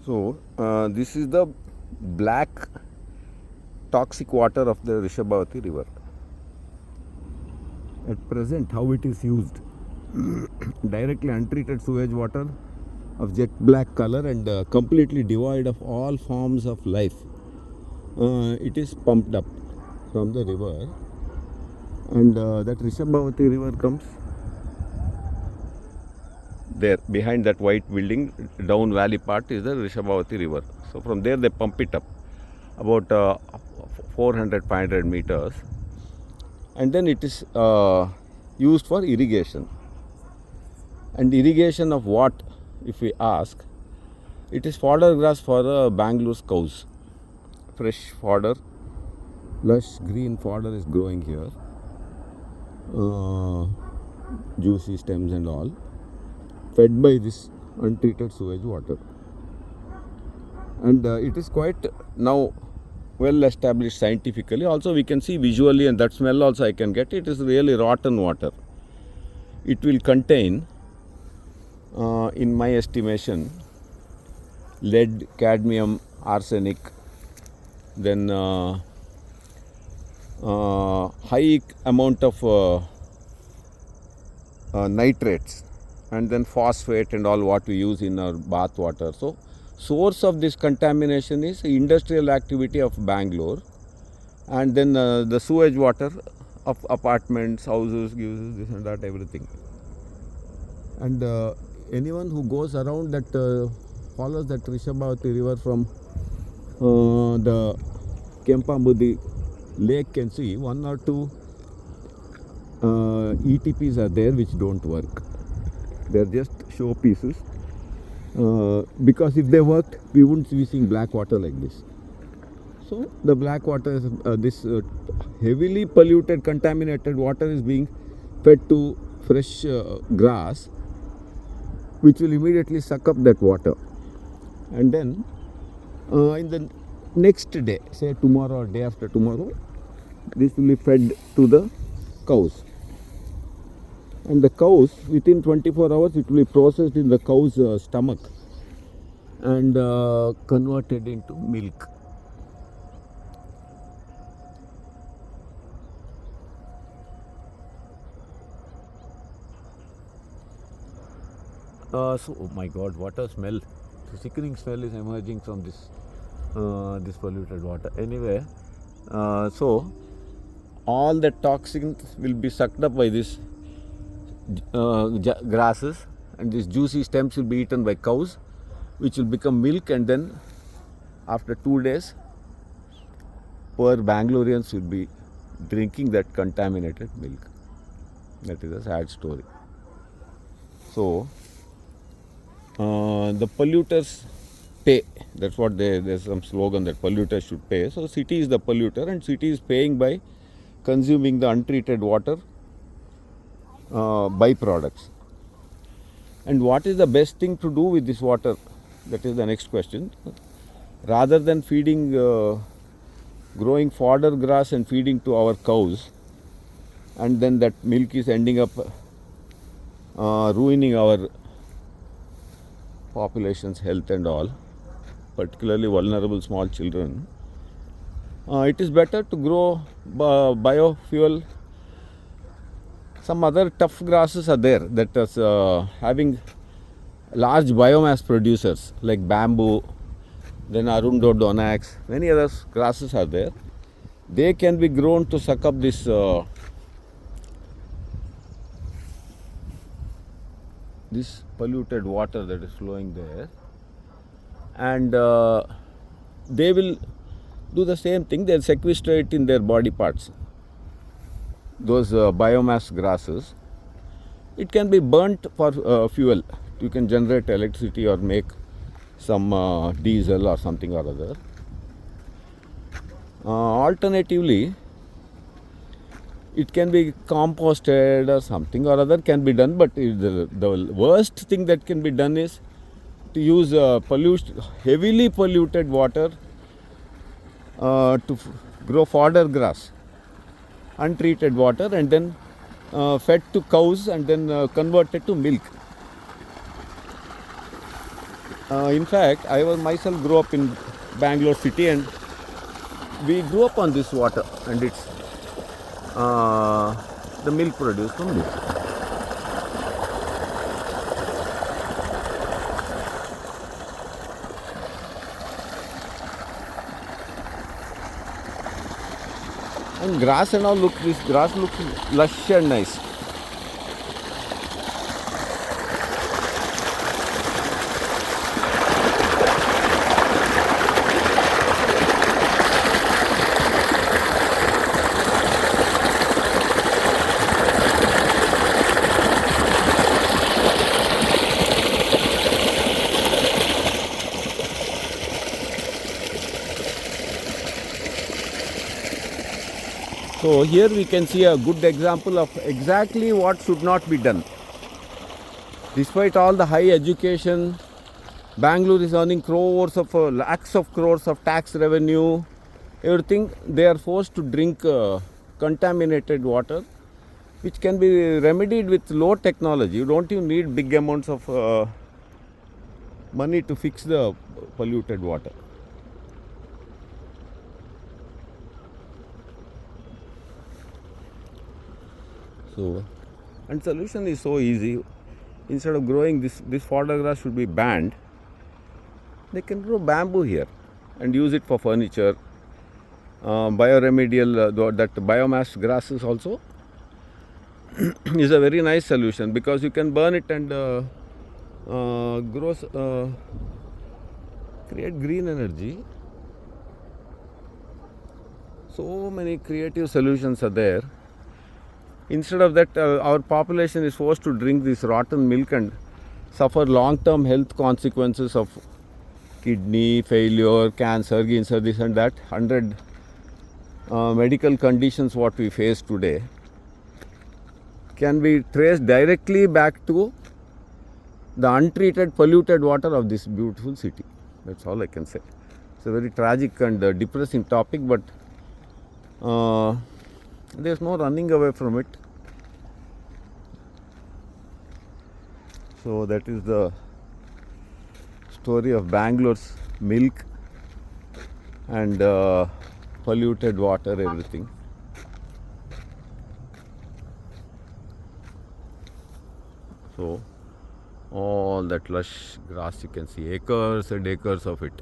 So, this is the black toxic water of the Rishabhavati river. At present, how it is used directly untreated sewage water of jet black color and completely devoid of all forms of life. It is pumped up from the river, and that Rishabhavati river comes there behind that white building. Down valley part is the Rishabhavati river. So from there they pump it up about 400-500 meters, and then it is used for irrigation. And irrigation of what, if we ask? It is fodder grass for Bangalore's cows. Fresh fodder, lush green fodder is growing here. Juicy stems and all, fed by this untreated sewage water. And it is quite now well established scientifically. Also we can see visually, and that smell also I can get. It is really rotten water. It will contain, in my estimation, lead, cadmium, arsenic, then high amount of nitrates, and then phosphate and all what we use in our bath water. So source of this contamination is industrial activity of Bangalore, and then the sewage water of apartments, houses, gives this and that, everything. And anyone who goes around that follows that Rishabhavati river from the Kempambudi lake can see one or two ETPs are there which don't work. They are just show pieces, because if they worked, we wouldn't be seeing black water like this. So the black water is this heavily polluted, contaminated water is being fed to fresh grass, which will immediately suck up that water. And then in the next day, say tomorrow or day after tomorrow, this will be fed to the cows. And the cows, within 24 hours, it will be processed in the cow's stomach and converted into milk. So, oh my God, what a smell! The sickening smell is emerging from this this polluted water. Anyway, so all the toxins will be sucked up by this grasses, and these juicy stems will be eaten by cows, which will become milk, and then after 2 days, poor Bangaloreans will be drinking that contaminated milk. That is a sad story. So the polluters pay. That's what there's some slogan that polluters should pay. So city is the polluter, and city is paying by consuming the untreated water byproducts. And what is the best thing to do with this water? That is the next question. Rather than feeding, growing fodder grass and feeding to our cows, and then that milk is ending up ruining our population's health and all, particularly vulnerable small children, it is better to grow biofuel. Some other tough grasses are there that is having large biomass producers like bamboo, then Arundodonans, many other grasses are there. They can be grown to suck up this this polluted water that is flowing there, and they will do the same thing. They'll sequestrate in their body parts those biomass grasses. It can be burnt for fuel. You can generate electricity or make some diesel or something or other. Alternatively, it can be composted or something or other can be done, but the worst thing that can be done is to use heavily polluted water to grow fodder grass, untreated water, and then fed to cows and then converted to milk. In fact, I was myself grew up in Bangalore city, and we grew up on this water, and it's the milk produced from this. And grass and all look, this grass looks lush and nice. So here we can see a good example of exactly what should not be done. Despite all the high education, Bangalore is earning crores of lakhs of crores of tax revenue, everything. They are forced to drink contaminated water, which can be remedied with low technology. You don't even need big amounts of money to fix the polluted water. So, and solution is so easy. Instead of growing this fodder grass should be banned. They can grow bamboo here and use it for furniture. Bioremedial, that biomass grasses also is a very nice solution, because you can burn it and create green energy. So many creative solutions are there. Instead of that, our population is forced to drink this rotten milk and suffer long-term health consequences of kidney failure, cancer, this and that. 100 medical conditions what we face today can be traced directly back to the untreated, polluted water of this beautiful city. That's all I can say. It's a very tragic and depressing topic, but there's no running away from it. So that is the story of Bangalore's milk and polluted water, everything. So all that lush grass, you can see acres and acres of it.